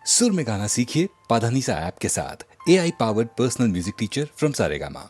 सुर में गाना सीखिए पाधानीसा ऐप के साथ। AI powered personal music teacher from Saregama.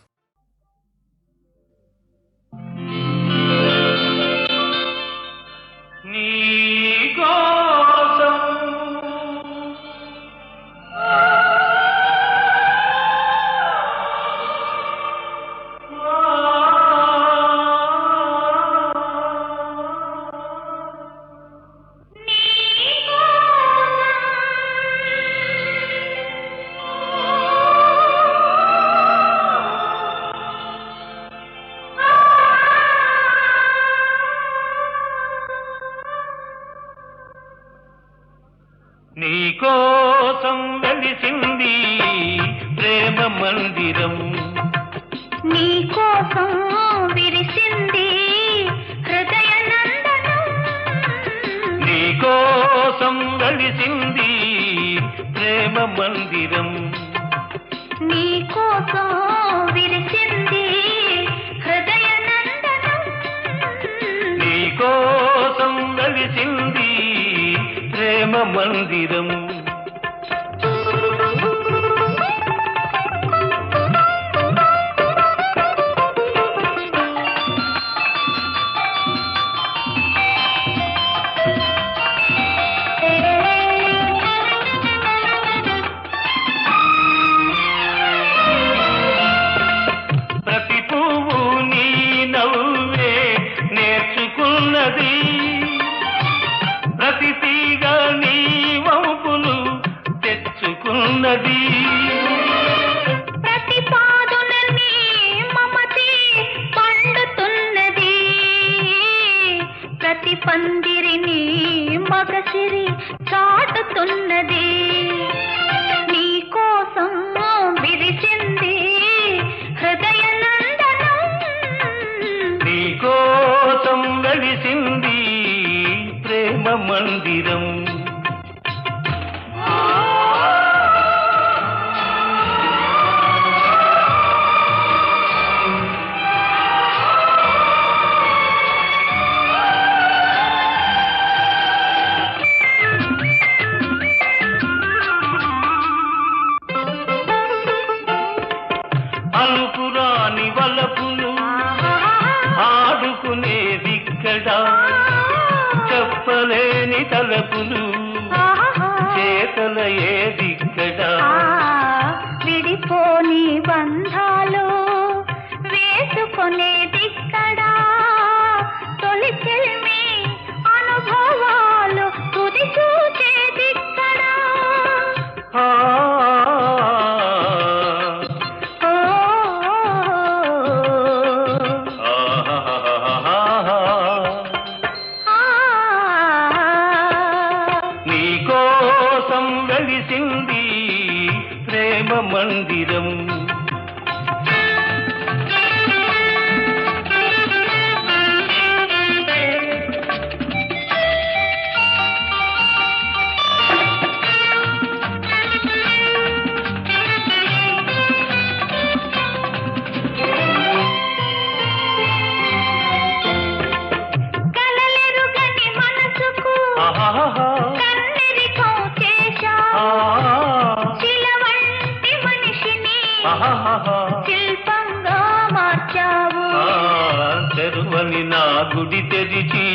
నీకోసం వెలిసింది ప్రేమ మందిరం, నీకోసం విరిసింది హృదయ నందనం, నీకోసం వెలిసింది ప్రేమ మందిరం, నీకోసం విరిసింది హృదయ నందనం, నీకోసం వెలిసింది ప్రేమ మందిరం. ప్రతి పువ్వు నీ నవ్వే నేర్చుకున్నది, ప్రతి తీగ నీ వంపులు తెచ్చుకున్నది, ప్రతి పాదున నీ మమతే పండుతున్నది, ప్రతి పందిరిని మగసిరి చాటుతున్నది, నీకోసం విరిసింది హృదయ నందనం, నీకోసం వెలిసింది ప్రేమ మందిరం. అలుపురాని వలపులు ఆడుకునేదిక్కడ, చెప్పలేని తలపులు చేతల ఏదిక్కడ, విడిపోని బంధాలు వేసుకునేదిక్కడా, తొలి చెల్మి అనుభవాలు తుది చూచేదిక్కడా, ఆ, నీకోసం వెలిసింది ప్రేమ మందిరం. కలలెరుగని మనసుకు ఆహాహా, కన్నెరికం చేశావు, చిలవంటి మనిషిని ఆహాహా, శిల్పంగా మార్చావు, తెరువని నా గుడి తెరిచి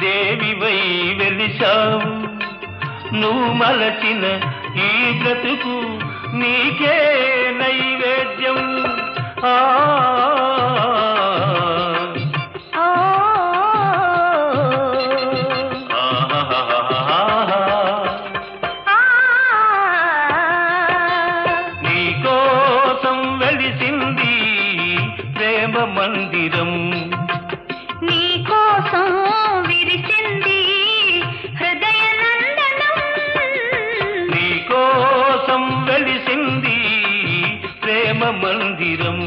దేవివై వెలిశావు, నువ్వు మలచిన ఈ బ్రతుకు నీకే నైవేద్యం. ఆ, ఓ ఆహాహాహాహా. నీకోసం వెలిసింది ప్రేమ మందిరం, నీకోసం విరిసింది హృదయ నందనం, నీకోసం వెలిసింది ప్రేమ మందిరం,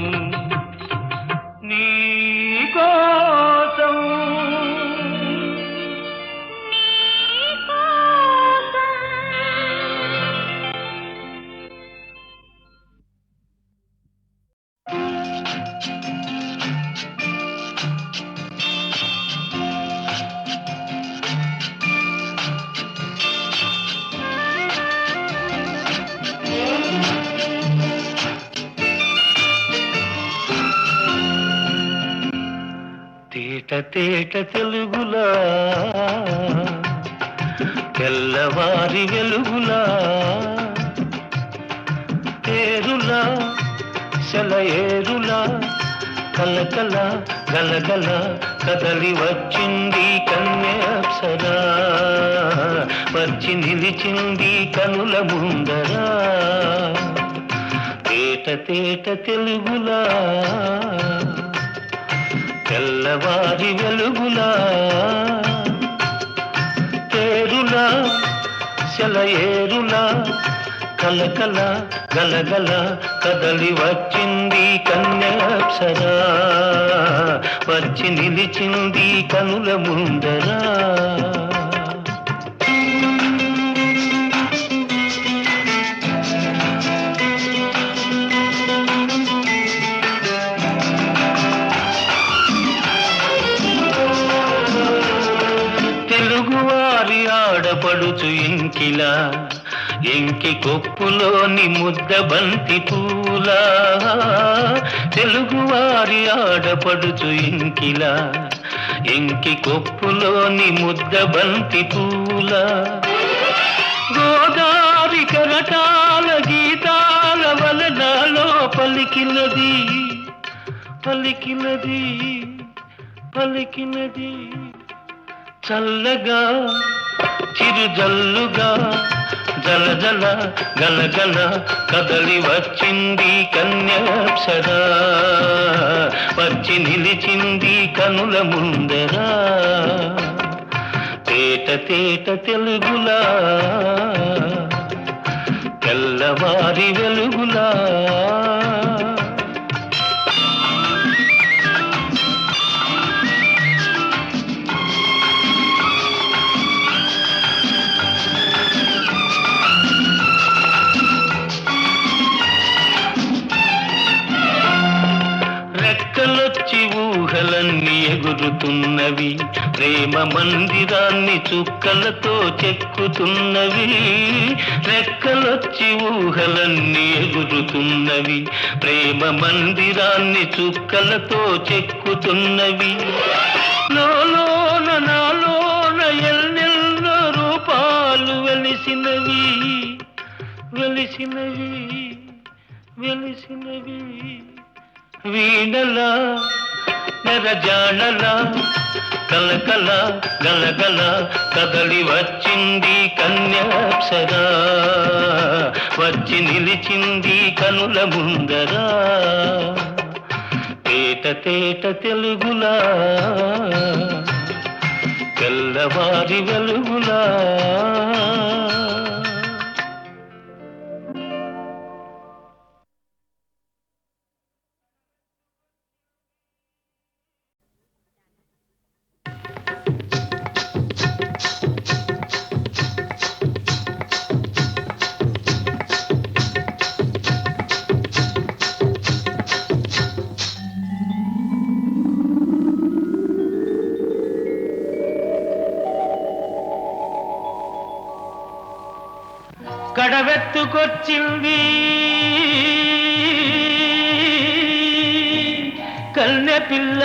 తేట తెలుగులా తెల్లవారి వెలుగులా ఏరులా సెలయేరులా కలకల గలగల కదలి వచ్చింది కన్యాప్సరా వచ్చి నిలిచింది కనుల ముందరా తేట తేట తెలుగులా తెల్లవారి వెలుగులా తేరులా సెలయేరులా కలకల గలగల కదలి వచ్చింది కన్యాప్సరా వచ్చి నిలిచింది కనుల ముందరా తెలుగువారి ఆడపడుచు ఇంకిలా ఎంకి కొప్పులోని ముద్ద బంతి పూలా తెలుగువారి ఆడపడుచు ఇంకిలా ఎంకి కొప్పులోని ముద్ద బంతి పూలా గోదారి కరటాల గీతాల వలనాలో పలికినది పలికినది పలికినది చల్లగా చిరుజల్లుగా జల జల గలగల కదలి వచ్చింది కన్యాప్సరా వచ్చి నిలిచింది కనుల ముందరా తేట తేట తెలుగులా తెల్లవారి వెలుగులా రెక్కలొచ్చి ఊహలన్నీ ఎగురుతున్నవి ప్రేమ మందిరాన్ని చుక్కలతో చెక్కుతున్నవి రెక్కలొచ్చి ఊహలన్నీ ఎగురుతున్నవి ప్రేమ మందిరాన్ని చుక్కలతో చెక్కుతున్నవి లోలోన నాలోన ఎన్నెన్నో రూపాలు వెలిసినవి వెలిసినవి వెలిసినవి వీణలా నెరజానలా కలకల గలగల కదలి వచ్చింది కన్యాప్సరా వచ్చి నిలిచింది కనుల ముందరా తేట తేట తెలుగులా తెల్లవారి వెలుగులా కడవెత్తుకొచ్చింది కన్నె పిల్ల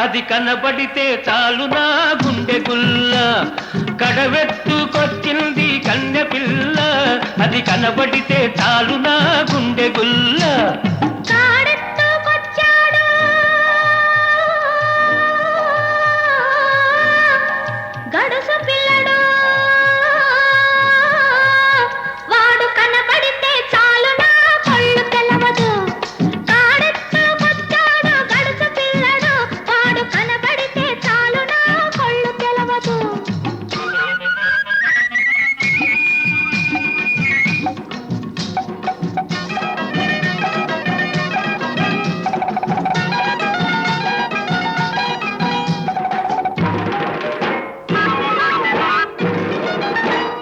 అది కనబడితే చాలు నా గుండె గుల్ల కడవెత్తుకొచ్చింది కన్నె పిల్ల అది కనబడితే చాలు నా గుండె గుల్ల గడుసు పిల్లడు వాడు కనబడితే చాలు నా కళ్ళు తెలవదు కాడెత్తుకొచ్చాడు గడుసు పిల్లడు వాడు కనబడితే చాలు నా కళ్ళు తెలవదు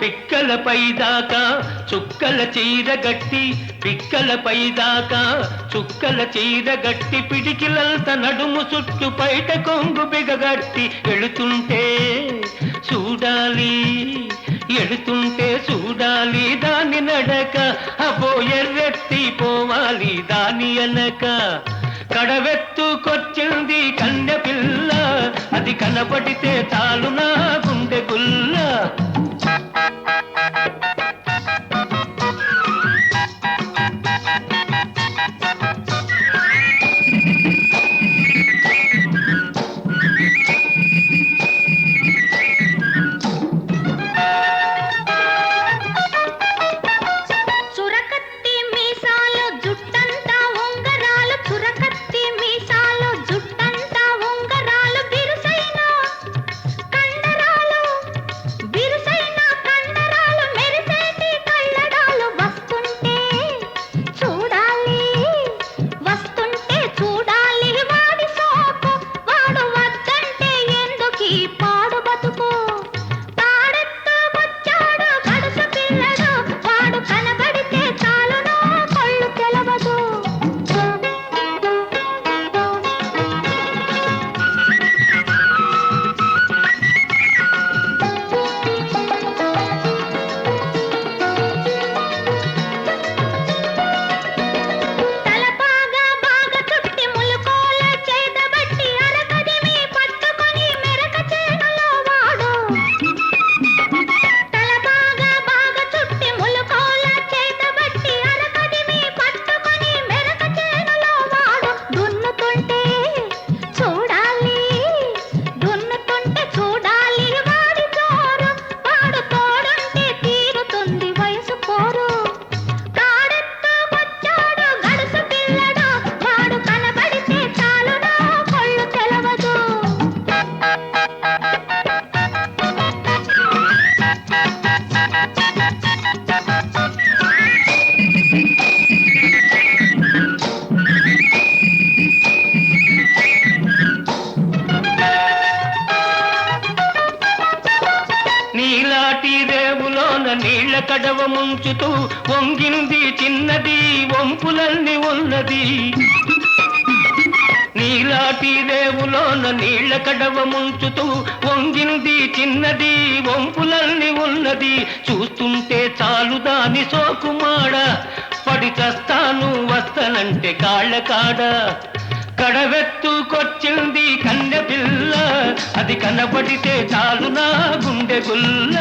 పిక్కలపై దాకా చుక్కల చీర గట్టి పిక్కలపై దాకా చుక్కల చీర గట్టి పిడికిలంత నడుము చుట్టు పైట కొంగు బిగగట్టి ఎడుతుంటే చూడాలి ఎడుతుంటే చూడాలి దాని నడక అబో ఎర్రెత్తి పోవాలి దాని అనక కడవెత్తుకొచ్చింది కన్నె పిల్ల, అది కనబడితే చాలు నా గుండె గుల్ల. నీళ్ళ కడవ ముంచుతూ వంగింది చిన్నది, వంపులన్నీ ఉన్నది. నీలాటి రేవులోన నీళ్ళ కడవ ముంచుతూ వంగింది చిన్నది, వంపులన్నీ ఉన్నది. చూస్తుంటే చాలు దాని సోకుమాడ, పడి చస్తాను వస్తనంటే కాళ్ళ కాడ. కడవెత్తుకొచ్చింది కన్నె పిల్ల, అది కనబడితే చాలు నా గుండె గుల్ల.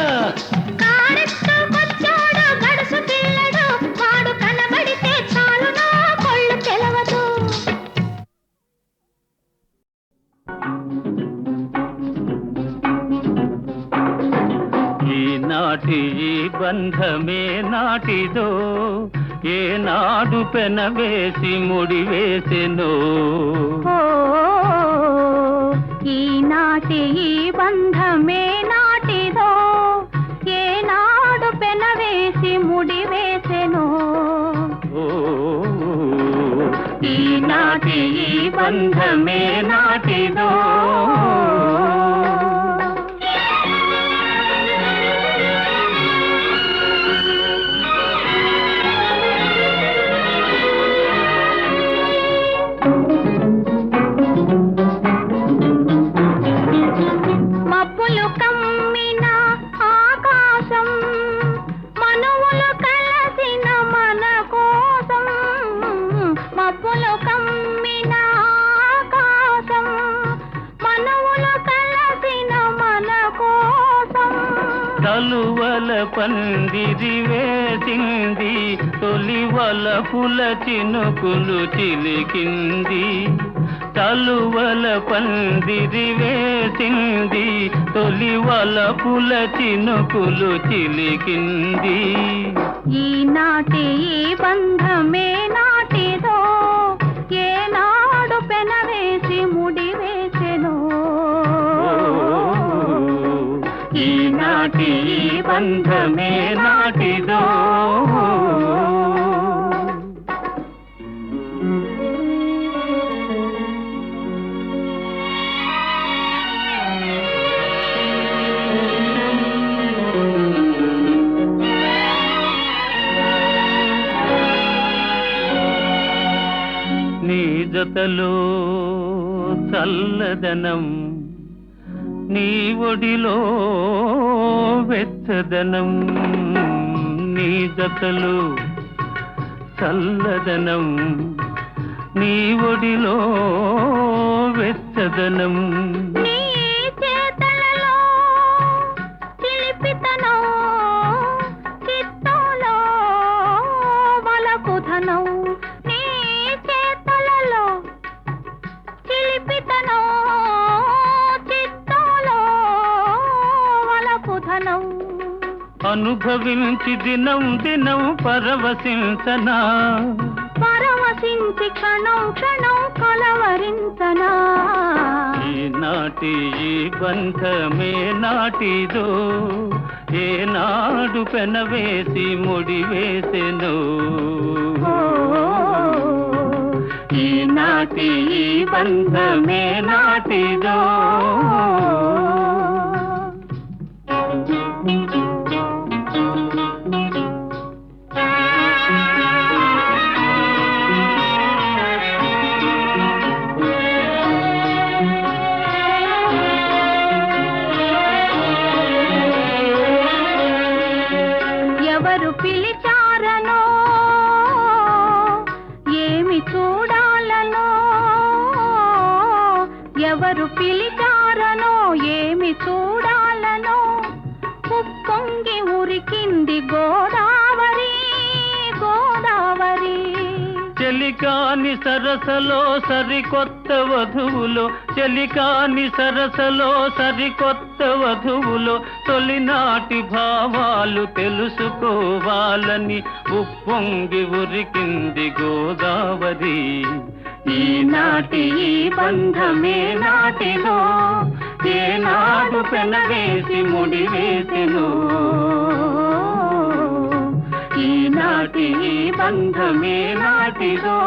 ఈనాటి ఈ బంధమే నాటిదో, ఏనాడు పెనవేసి ముడివేసెనో. ఈనాటి ఈ బంధమే నాటిదో, ఏనాడు పెనవేసి ముడివేసెనో. ఈనాటి ఈ బంధమే నాటిదో. మబ్బులు కమ్మిన ఆకాశం, మనువులు కలసిన మన కోసం. మబ్బులు కమ్మిన ఆకాశం, మనువులు కలసిన మన కోసం. తలువల పందిరి వేసింది, తొలివల పుల చినుకులు చిలికింది. తలువల పందిరి వేసింది, తొలివల పుల చినుకులు చిలికింది. ఈనాటి ఈ బంధమే నాటిదో, ఏనాడు పెనవేసి ముడివేసెనో. ఈనాటి ఈ బంధమే నాటిదో. నీ జతలో చల్లదనం, నీ ఒడిలో వెచ్చదనం. నీ జతలో చల్లదనం, నీ ఒడిలో వెచ్చదనం నీ చేతలలో చిలిపితనం చిత్తంలో వలపుధనం నీ చేతలలో చిలిపితనం చిత్తంలో వలపుధనం అనుభవించి దినం దినం పరవశించనా పరవశించి క్షణం క్షణం కలవరించనా ఈనాటి ఈ బంధమే నాటిదో ఏనాడు పెనవేసి ముడివేసెను ఈనాటి ఈ బంధమే నాటిదో ఎవరు పిలిచారనో ఏమి చూడాలనో ఎవరు పిలిచారనో ఏమి చూడాలనో ఉప్పొంగి ఉరికింది గోదావరి గోదావరి చెలికాని సరసలో సరికొత్త వధువులో చెలికాని సరసలో సరికొత్త వధువులో తొలినాటి భావాలు తెలుసుకోవాలని ఉప్పొంగి ఉరికింది గోదావరి ఈనాటి ఈ బంధమే నాటిదో ఏనాడు పెనవేసి ముడివేసెను ఈనాటి ఈ బంధమే నాటిదో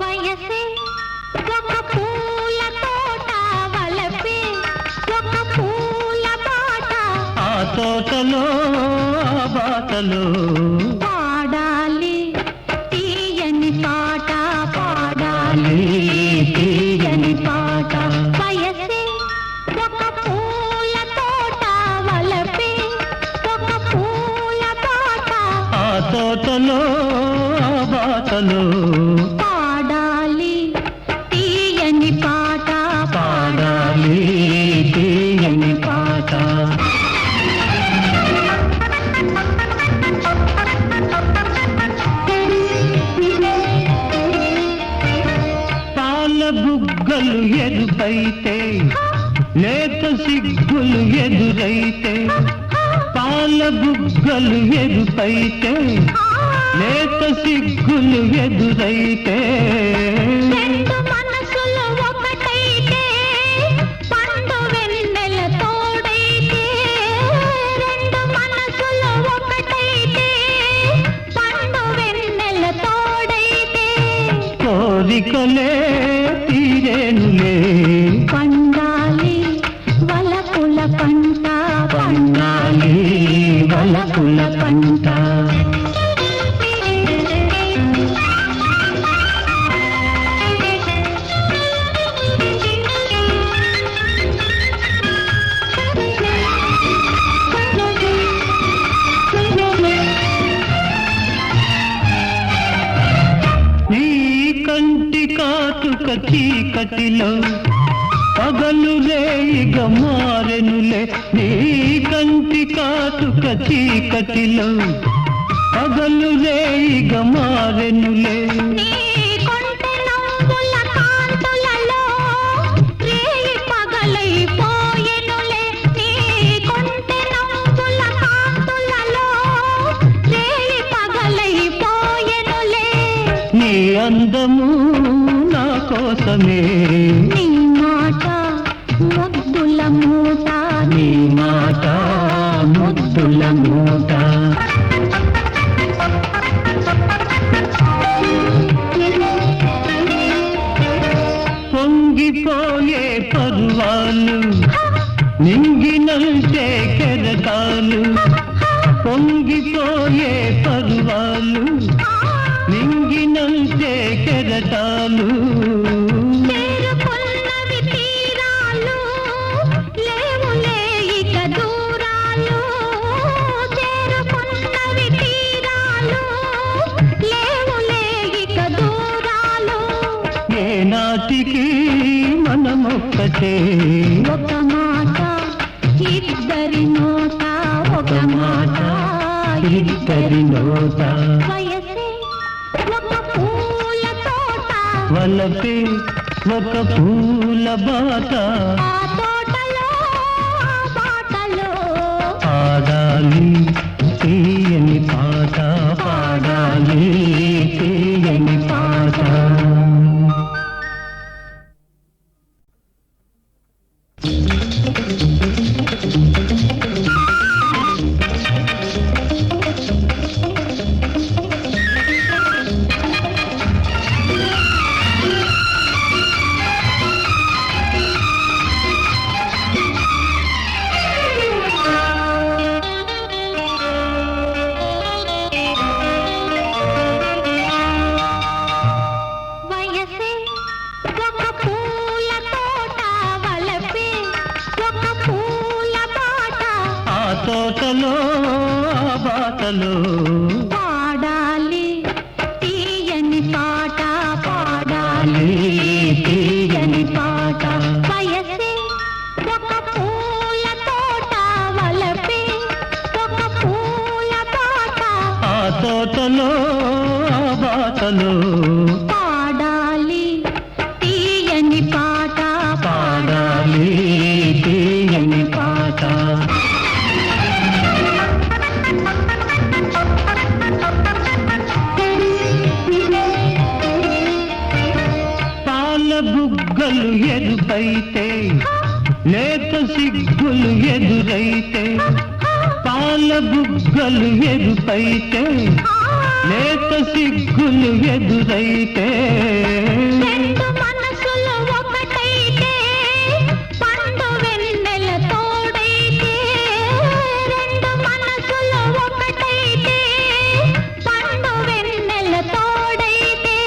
వయసే ఒక పూల తోట వలపే ఒక పూల బాట ఆ తోటలో ఆ బాటలో పాడాలి తీయని పాట పాడాలి తీయని పాట వయసే ఒక పూల తోట వలపే ఒక పూల బాట ఆ తోటలో ఆ బాటలో పాడాలి తీయని పాట పాడాలి తీయని పాట పాల బుగ్గలు ఎరుపైతే లేత సిగ్గులు ఎదురైతే పాల బుగ్గలు ఎరుపైతే లేత సిగ్గులు ఎదురైతే రెండు మనసులు ఒకటైతే పండు వెన్నెల తోడైతే రెండు మనసులు ఒకటైతే పండు వెన్నెల తోడైతే కోరికలే తీరేనులే పండాలి వలపుల పంట పండాలి వలపుల పంట నీ కంటి కాటుక చీకటిలో పగలు రేయిగ మారెనులే నీ కంటి కాటుక చీకటిలో పగలు రేయిగ మారెనులే నీ కొంటె నవ్వుల కాంతులలో రేయి పగలైపోయెనులే నీ కొంటె నవ్వుల కాంతులలో రేయి పగలైపోయెనులే నీ అందము నా కోసమే నీ మాట ముద్దుల మూట నీ మాట ముద్దుల మూట. పొంగిపోయే పర్వాలు నింగినంటే కెరటాలు. పొంగిపోయే పర్వాలు నింగినంటే కెరటాలు. చేరుకున్నవి తీరాలు లేవులే ఇక దూరాలు. చేరుకున్నవి తీరాలు లేవులే ఇక దూరాలు. ఏనాటికి మనమొక్కటే ఒక మాట ఇద్దరి నోట ఒక మాట ఇద్దరి నోట. వయసే ఒక పూల తోట వలపే ఒక పూల బాట. ఆ తోటలో ఆ బాటలో పాడాలి తీయని పాట, పాడాలి తీయని పాట. వయసే ఒక పూల తోట వలపే ఒక పూల బాట. ఆ తోటలో ఆ బాటలో పాడాలి తీయని పాట పాడాలి తీయని పాట. వయసే ఒక పూల తోట వలపే ఒక పూల బాట. ఆ తోటలో ఆ బాటలో పాడాలి తీయని పాట పాడాలి తీయని పాట. పాల బుగ్గలు ఎరుపైతే లేత సిగ్గులు ఎదురైతే. పాల బుగ్గలు ఎరుపైతే లేత సిగ్గులు ఎదురైతే. రెండు మనసులు ఒకటైతే పండు వెన్నెల తోడైతే. రెండు మనసులు ఒకటైతే పండు వెన్నెల తోడైతే.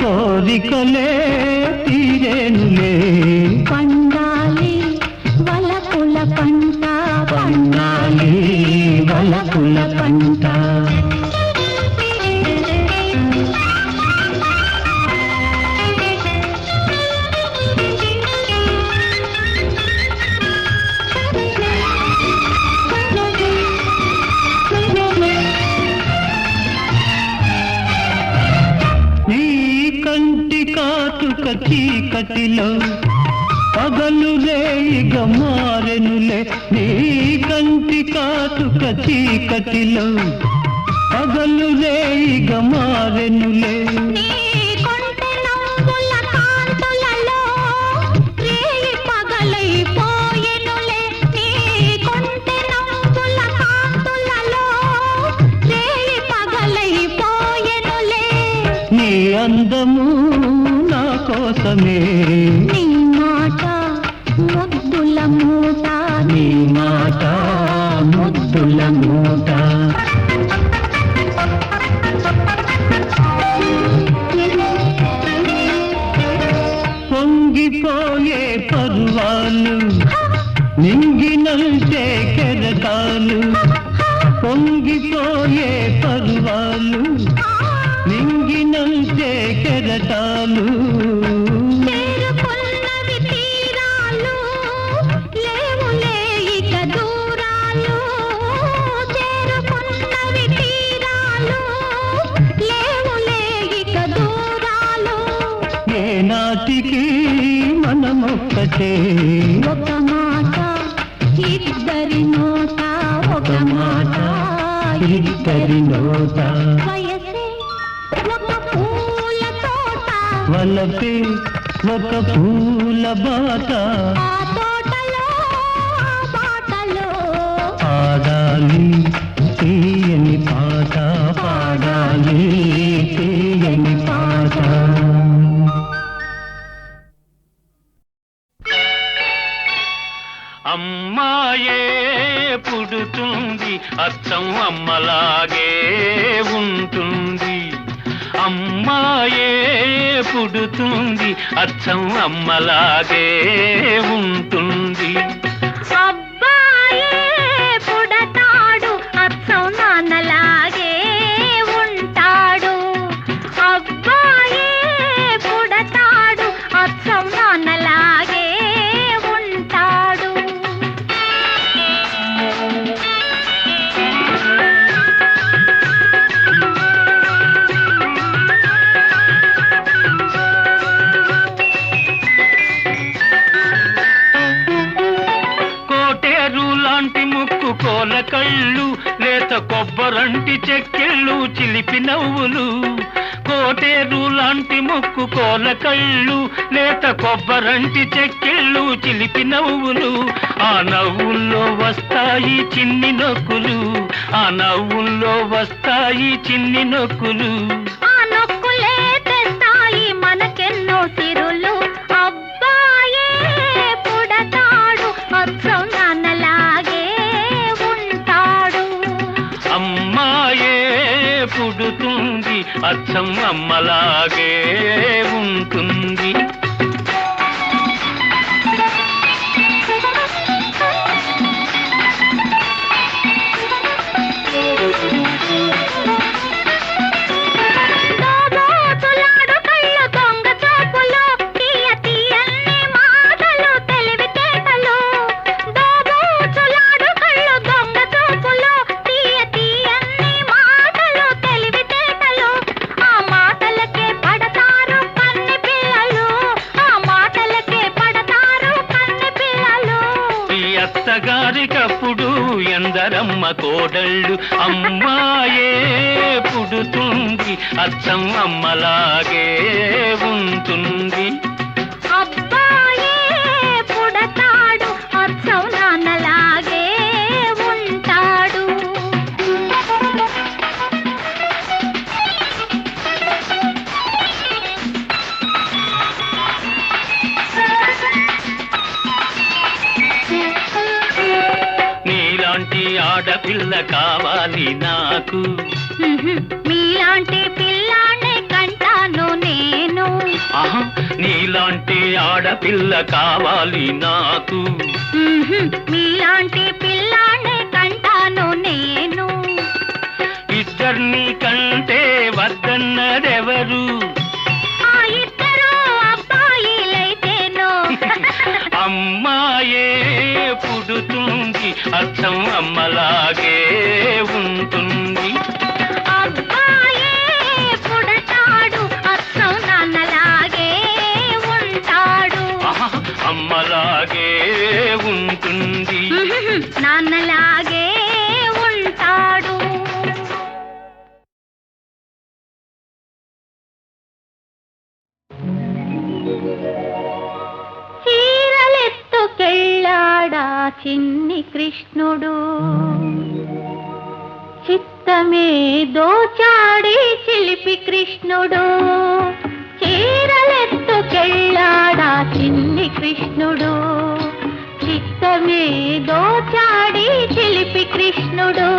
కోరికలే తీరేనులే పండాలి వలపుల పంట పండాలి వలపుల పంట. నీ కంటి కాటుక చీకటిలో పగలు రేయిగ మారెనులే. నీ కంటి కాటుక చీకటిలో పగలు రేయిగ మారెనులే. నీ కొంటె నవ్వుల కాంతులలో రేయి పగలైపోయెనులే. నీ కొంటె నవ్వుల కాంతులలో రేయి పగలైపోయెనులే. నీ అందము నా కోసమే నీ మాట ముద్దుల మూట నీ మాట ముద్దుల మూట. పొంగిపోయే పర్వాలు నింగినంటే కెరటాలు. పొంగిపోయే పర్వాలు నింగినంటే కెరటాలు. చేరుకున్నవి తీరాలు లేవులే ఇక దూరాలు. చేరుకున్నవి తీరాలు లేవులే ఇక దూరాలు. ఏనాటికి మనమొక్కటే ఒక మాట ఇద్దరి నోట ఒక మాట ఇద్దరి నోట. వయసే ఒక పూల తోట వలపే ఒక పూల బాట. ఆ తోటలో పాడాలి తీయని పాట పాడాలి తీయని పాట. అమ్మాయే పుడుతుంది అచ్చం అమ్మలాగే ఉంటుంది. అమ్మాయే పుడుతుంది అచ్చం అమ్మలాగే ఉంటుంది. అబ్బాయే పుడతాడు అచ్చం నాన్నలాగే ఉంటాడు. అబ్బాయే పుడతాడు అచ్చం నాన్నలాగే ఉంటాడు. కోల కళ్ళు లేత కొబ్బరంటి చెక్కిళ్ళు చిలిపి నవ్వులు. కోటేరు లాంటి ముక్కు కోల కళ్ళు లేత కొబ్బరంటి చెక్కిళ్ళు చిలిపి నవ్వులు. ఆ నవ్వుల్లో వస్తాయి చిన్ని నొక్కులు. ఆ నవ్వుల్లో వస్తాయి చిన్ని నొక్కులు. ఆ నొక్కులే తెస్తాయి మనకెన్నో సిరులు. అబ్బాయే పుడతాడు అచ్చం నాన్నలాగే ఉంటాడు. అమ్మాయే పుడుతుంది అచ్చం అమ్మలాగే ఉంటుంది. అత్తగారికప్పుడు ఎందరమ్మ కోడళ్ళు. అమ్మాయే పుడుతుంది అచ్చం అమ్మలాగే ఉంటుంది. అబ్బాయే పుడతాడు అచ్చం నాన్నలాగే ఉంటాడు. నీలాంటి ఆడపిల్ల కావాలి నాకు. మీలాంటి పిల్లాన్ని కంటాను నేను. నీలాంటి ఆడపిల్ల కావాలి నాకు. మీలాంటి పిల్లాన్ని కంటాను నేను. ఇద్దరిని కంటే వద్దన్నదెవరు? ఆ ఇద్దరు అబ్బాయిలైతేనో. అమ్మాయే పుడుతుంది అచ్చం అమ్మలాగే ఉంటుంది. అబ్బాయే పుడతాడు అచ్చం నాన్నలాగే ఉంటాడు. అమ్మలాగే ఉంటుంది. నాన్నలాగే ఉంటాడు. చీరలెత్తుకెళ్ళాడా చిన్ని కృష్ణుడు. చిత్తమే దోచాడి చిలిపి కృష్ణుడు. చీరలెత్తుకెళ్ళాడా చిన్ని కృష్ణుడు. చిత్తమే దోచాడి చిలిపి కృష్ణుడు.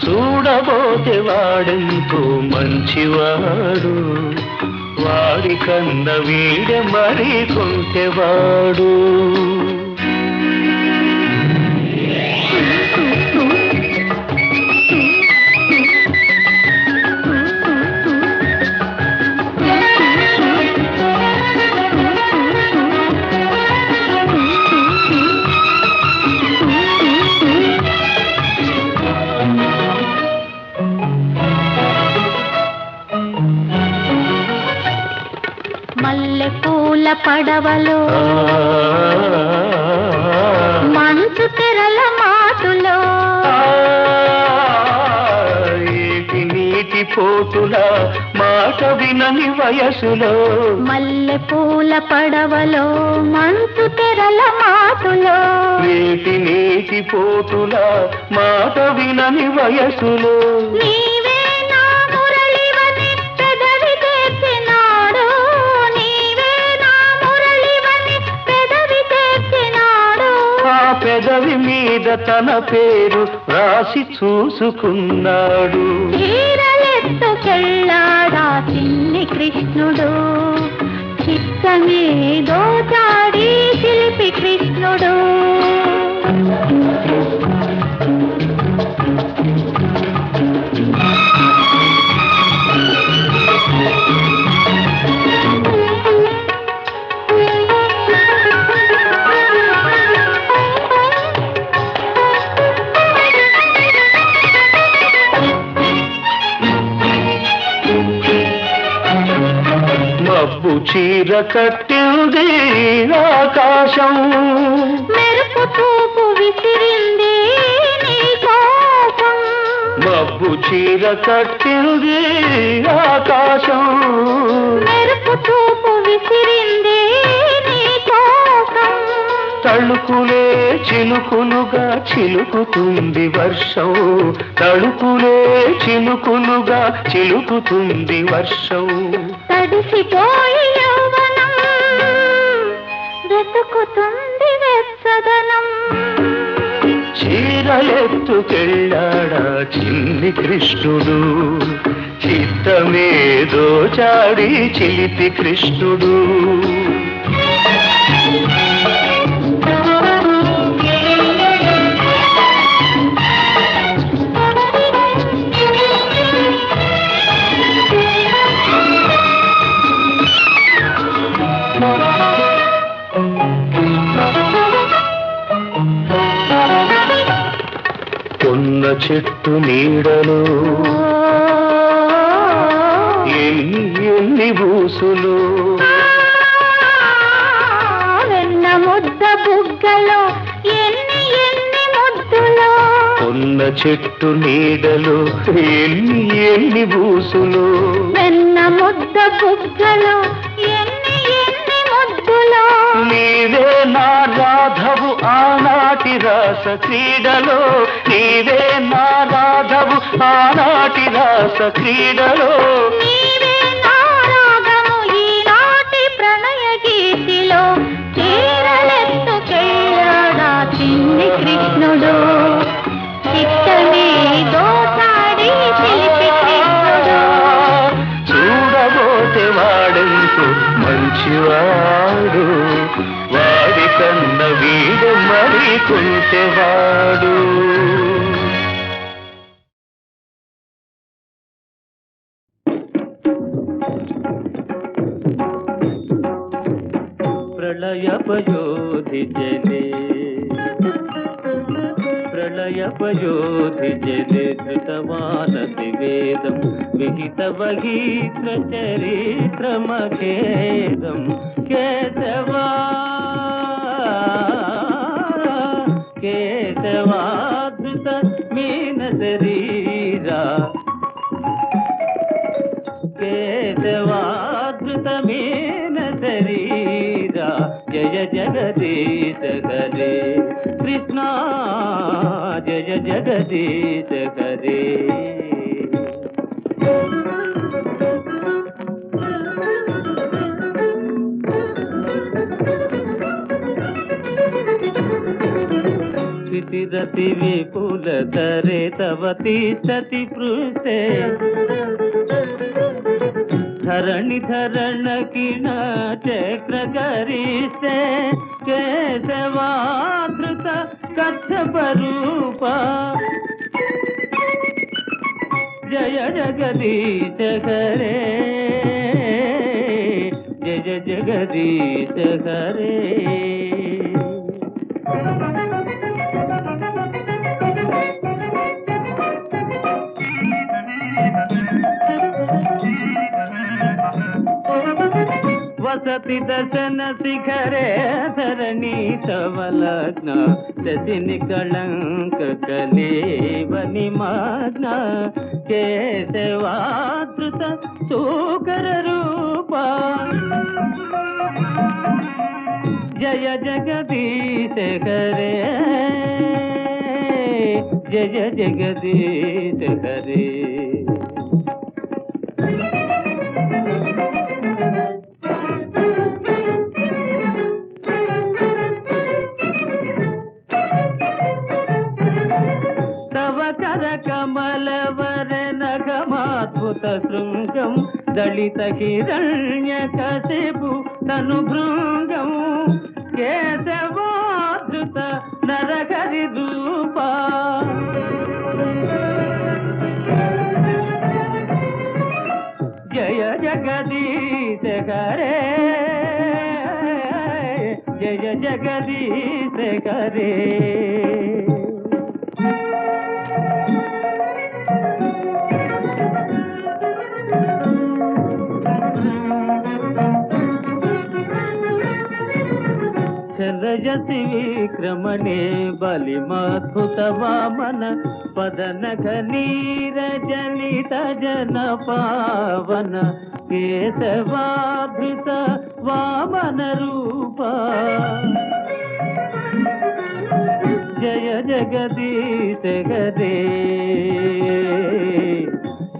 చూడబోతే వాడెంతో మంచివాడు. వాడి కన్న వీడ మరి కొంటెవాడు. మల్లెపూల పడవలో మంచు తెరల మాటులో నీటి పోటు పోతులా మాట వినని వయసులో మల్లె పూల పడవలో మంచు తెరల మాటులో నీటి పోతులా మాట వినని వయసులో నీవే నా మురళివని పెదవి తెచ్చినాడు నీవే నా మురళివని పెదవి తెచ్చినాడు ఆ పెదవి మీద తన పేరు రాసి చూసుకున్నాడు చీరలెత్తుకెళ్ళాడా చిన్ని కృష్ణుడు చిత్తమేదో చాడి శిల్పి కృష్ణుడు మబ్బు చీర కట్టింది ఆకాశం మెరుపు చూపు విసిరింది నీ కోసం మబ్బు చీర కట్టింది ఆకాశం మెరుపు చూపు విసిరింది నీ కోసం తళుకులే చిలుకులుగా చిలుకుతుంది వర్షం తళుకులే చిలుకులుగా చిలుకుతుంది వర్షం తడిసిపోయి యౌవనం వెతుకుతుంది వెచ్చదనం చీరలెత్తుకెళ్ళాడా చిన్ని కృష్ణుడు చిత్తమేదో చాడి చిలిపి కృష్ణుడు కొన్న చెట్టు నీడలో ఎన్ని ఊసులు వెన్న ముద్ద బుగ్గలో ఎన్ని ముద్దులో కొన్న చెట్టు నీడలో ఎన్ని ఊసులు వెన్న ముద్ద బుగ్గలో ఎన్ని ముద్దులో నీవే నా రాధవు ఆనాటి రాస క్రీడలో నీవే నా రాధవు ఆనాటి రాస క్రీడలో నీవే నా రాగము ఈనాటి ప్రణయ గీతిలో చీరలెత్తుకెళ్ళాడా చిన్ని కృష్ణుడు చిత్తమేదో చాడి శిల్పి కృష్ణుడు చూడబోతే వాడెంతో మంచివాడు వాడి కన్న వీడు మరి కుంటెవాడు ప్రళయపయోధి జనే ప్రళయపయోధి జనే ధృతమానసి వేదం విహిత వహీత్ర చరిత్రమఖేదం కేశవా కేశవాధృత మీన శరీరా కేశవాధృత మీన శరీరా జయ జగదీశ హరే కృష్ణ జయ జగదీశ హరే रति विपुल धरे तव तिष्ठति पृष्ठे धरणि धरण किण चक्र गरिष्ठे केशवाधृत कच्छप रूप जय जगदीश हरे जय जगदीश हरे వసతి దర్శన శిఖరే ధరణి తవలగ్న శశిని కళంక కలేవని మాగ్న కేశవాధృత సూకర రూప జయ జగదీశ హరే జయ జగదీశ హరే తవ కర కమలవర నగమాద్భుత శృంగం దళిత హిరణ్య కశిపు తను భృంగం కేశవాధృత నరహరి రూప జయ జగదీశ హరే జయ జగదీశ హరే రజసి విక్రమణే బలిమద్భుత వామన పదనఘ నీరజనిత జన పావన కేశవాధృత వామన రూప జయ జగదీశ హరే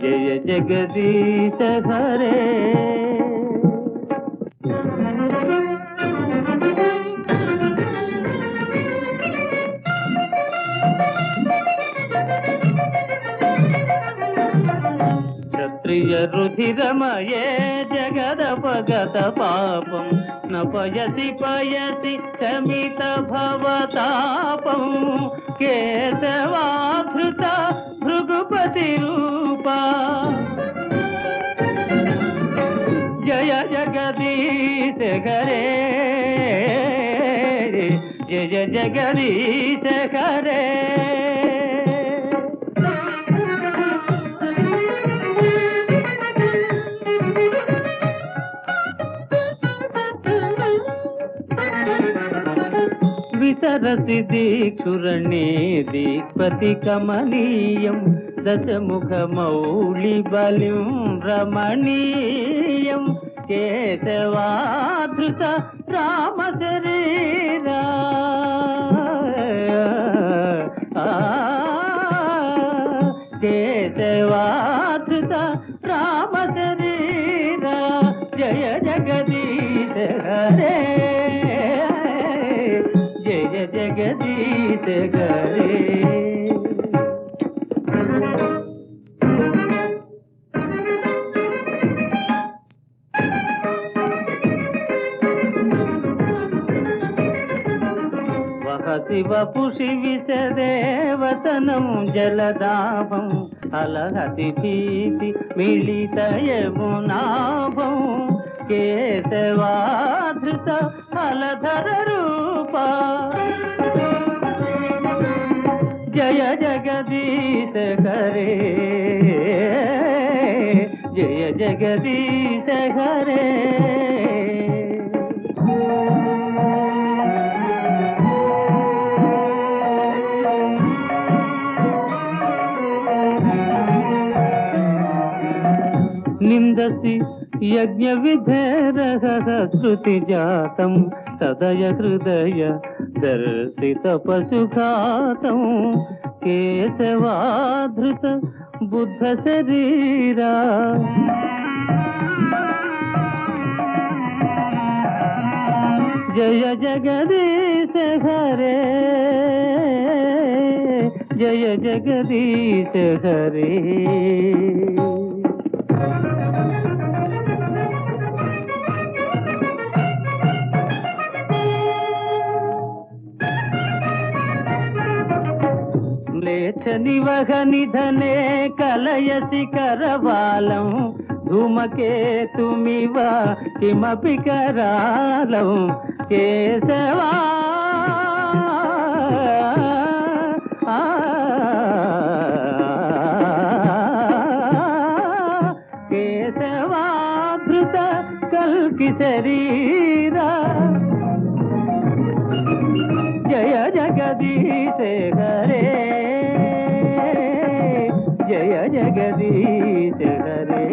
జయ జగదీశ హరే క్షత్రియ రుధిరమయే జగదపగత పాపం నపయసి పయసి శమిత భవతాపం కేశవాధృత భృగుపతి రూప జయ జగదీశ హరే జయ జగదీశ హరే విసరసి దీక్షురణే దీక్పతి కమనీయం దశముఖ మౌళి బలిం రమణీయం కేశవాధృత రామ శరీరా కేశవాధృత రామ శరీరా జయ జగదీశ హరే జయ జగదీశ హరే వహసి వపుషి విశదేవతనం జలదాభం అలహతి భీతి మిళితయమునాభం కేశవాధృత ఫలధర రూప జయ జగదీశ హరే జయ జగదీశ హరే నిందసి యజ్ఞ విధేరహ శృతి జాతం సదయ హృదయ దర్శిత పశుఘాతం కేశవాధృత బుద్ధ శరీరా జయ జగదీశ హరే జయ జగదీశ హరే నివహ నిధనే కలయసి కరవాలం ధూమకేతుమివ కిమపి కరాలం కేశవా కేశవాధృత కల్కి శరీరా జయ జగదీశ హరే జయ జగదీశ హరే.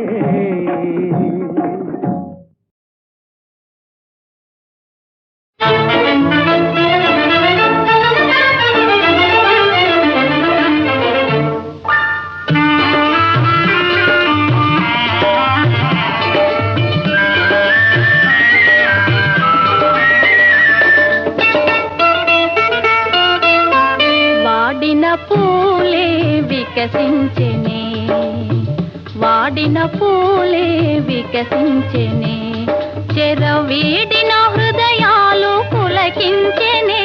వికసించెనే వాడిన పూలే వికసించెనే చెరవీడిన హృదయాలు పులకించెనే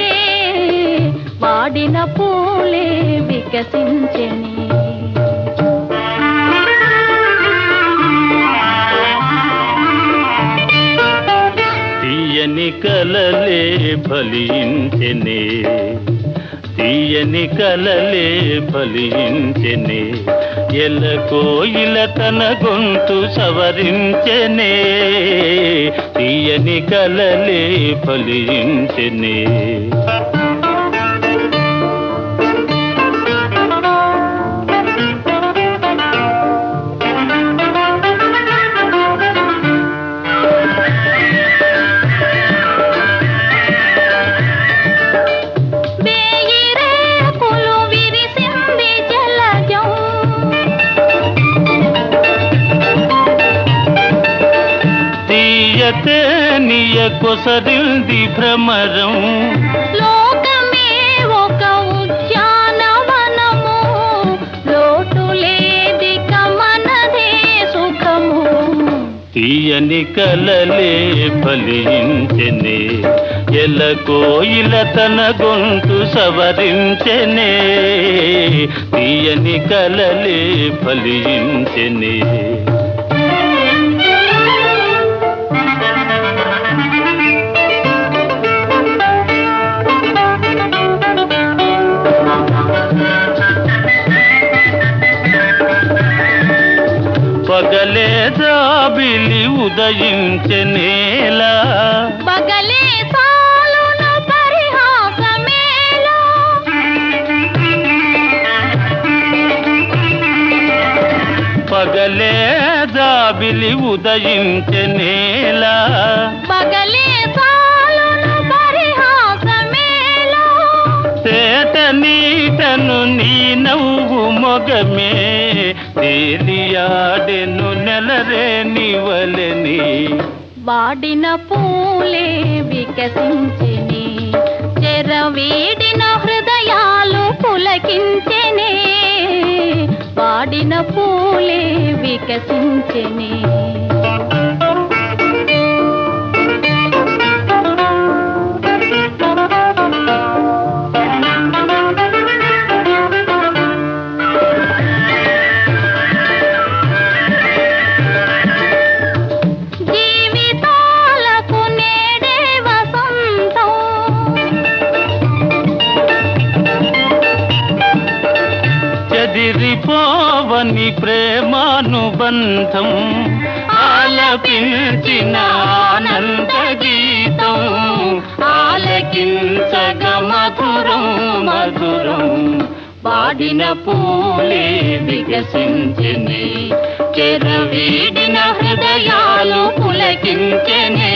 వాడిన పూలే వికసించెనే. తీయని కలలే ఫలించెనే తీయని కలలే ఫలించెనే ఎల కోయిల తన గొంతు సవరించెనే తీయని కలలే ఫలించెనే. నీయ కొసరింది భ్రమరం లోకమే ఒక ఉద్యానవనము లోటు లేదిక మనదే సుఖము. తీయని కలలే ఫలించెనే ఎల కోయిల తన గొంతు సవరించెనే తీయని కలలే ఫలించెనే. పగలే జాబిలి ఉదయించెనేలా పగలే సాలున పరిహాసమేలా పగలే జాబిలి ఉదయించెనేలా పగలే సాలున పరిహాసమేలా తేట నీటను నీ నవ్వు మొగమే తేలియాడెను నెలరేని వలెని వాడిన పూలే వికసించెనే చెరవీడిన హృదయాలు పులకించెనే వాడిన పూలే వికసించెనే. చెదిరిపోవని ప్రేమానుబంధం ఆలపించిన ఆనంద గీతం ఆలకించగ మధురం మధురం వాడిన పూలే వికసించెనే చెరవీడిన హృదయాలు పులకించెనే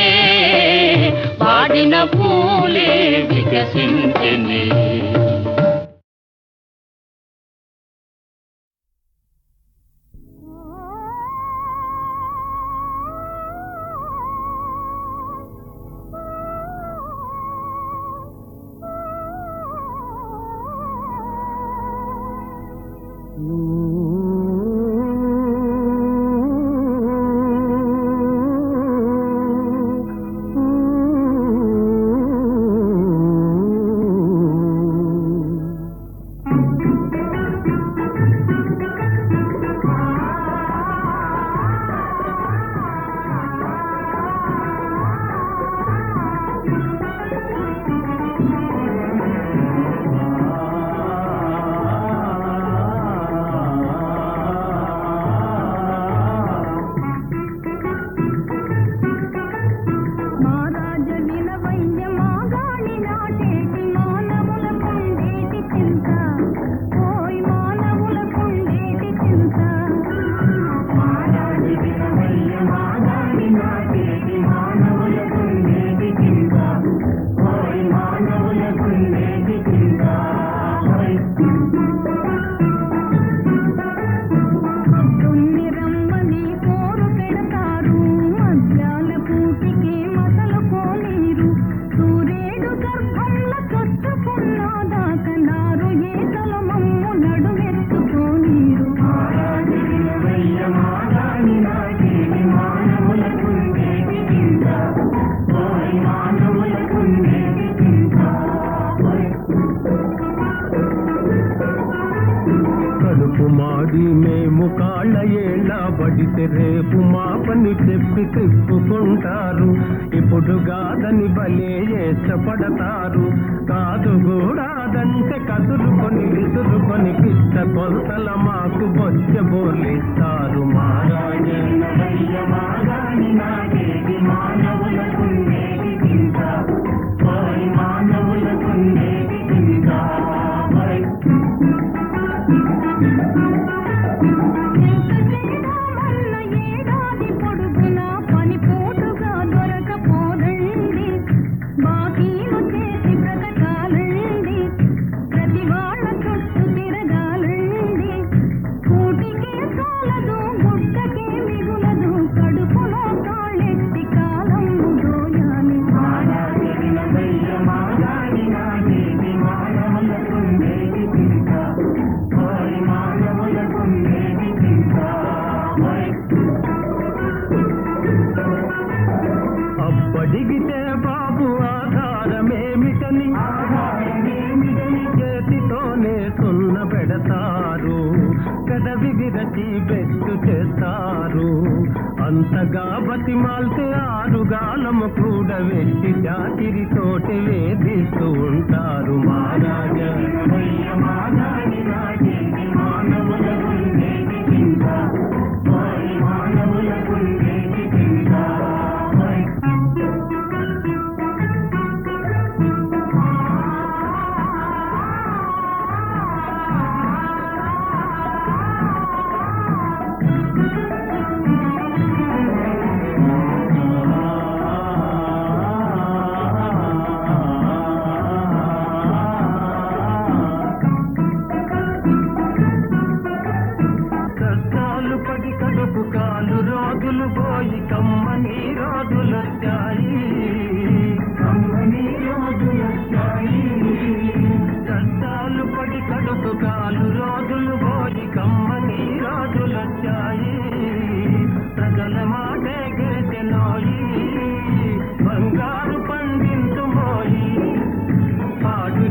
వాడిన పూలే వికసించెనే. మాగాని నాకేది మానవులకుండేది చింత ఓయ్ మానవులకుండేది చింత పొద్దున్ని రమ్మని పోరు పెడతారు మధ్యాల పూటికి మసలు పోనీరు సూర్యుడు గర్భంలో చొచ్చుకున్నాదాకన్నారు ఏకల మమ్ము నడుమెత్తుకోనీరు మాగాని నాకేది మానవులకుండేది చింత ఓయ్ మానవులకుండేది చింత కడుపు మాడి మేము కాళ్ళ ఏళ్ళ పడితే రేపు మా పని చెప్పి తిప్పుకుంటారు ఇప్పుడు కాదని భలే ఇష్టపడతారు కాదు కూడాదంటే కదులుకొని విసురుకొని పిచ్చ కొలతల మాకు బొచ్చ బోర్లిస్తారు మాగాని నాకేది మానవులకుండేది చింత ఓయ్ మానవులకుండేది చింత ఎంత చేద్దామన్న ఏడాది పొడుగునా పని పోటుగా దొరకపోదండి బాకీలు చేసి బ్రతకాలండి ప్రతి వాళ్ళ చుట్టూ తిరగాలండి కూటికే చాలదు గుడ్డకే మిగులదు కడుపులో కాళ్ళెత్తి కాలము దోయాలి మాగాని నాకేది మానవులకుండేది చింత ఓయ్ మానవులకుండేది చింత అప్పడిగితే బాబు ఆధారమేమిటని చేతితోనే సున్న పెడతారు పెదవి విరచి బెట్టు చేస్తారు అంతగా బతిమాల్తే ఆరుగాలము కూడా వెట్టి చాకిరితోటి వేధిస్తూ ఉంటారు మాగాని నాకేది మానవులకుండేది చింత ఓయ్ మానవులకుండేది చింత కష్టాలు పడి కడుపు కాలు రోజులు పోయి కమ్మని రోజులొచ్చాయి కమ్మని రోజులొచ్చాయి కష్టాలు పడి కడుపు కాలు రోజులు పోయి కమ్మని రోజులొచ్చాయి ప్రజల మాటే గెలిచెనోయి బంగారు పండించు మోయి పాటు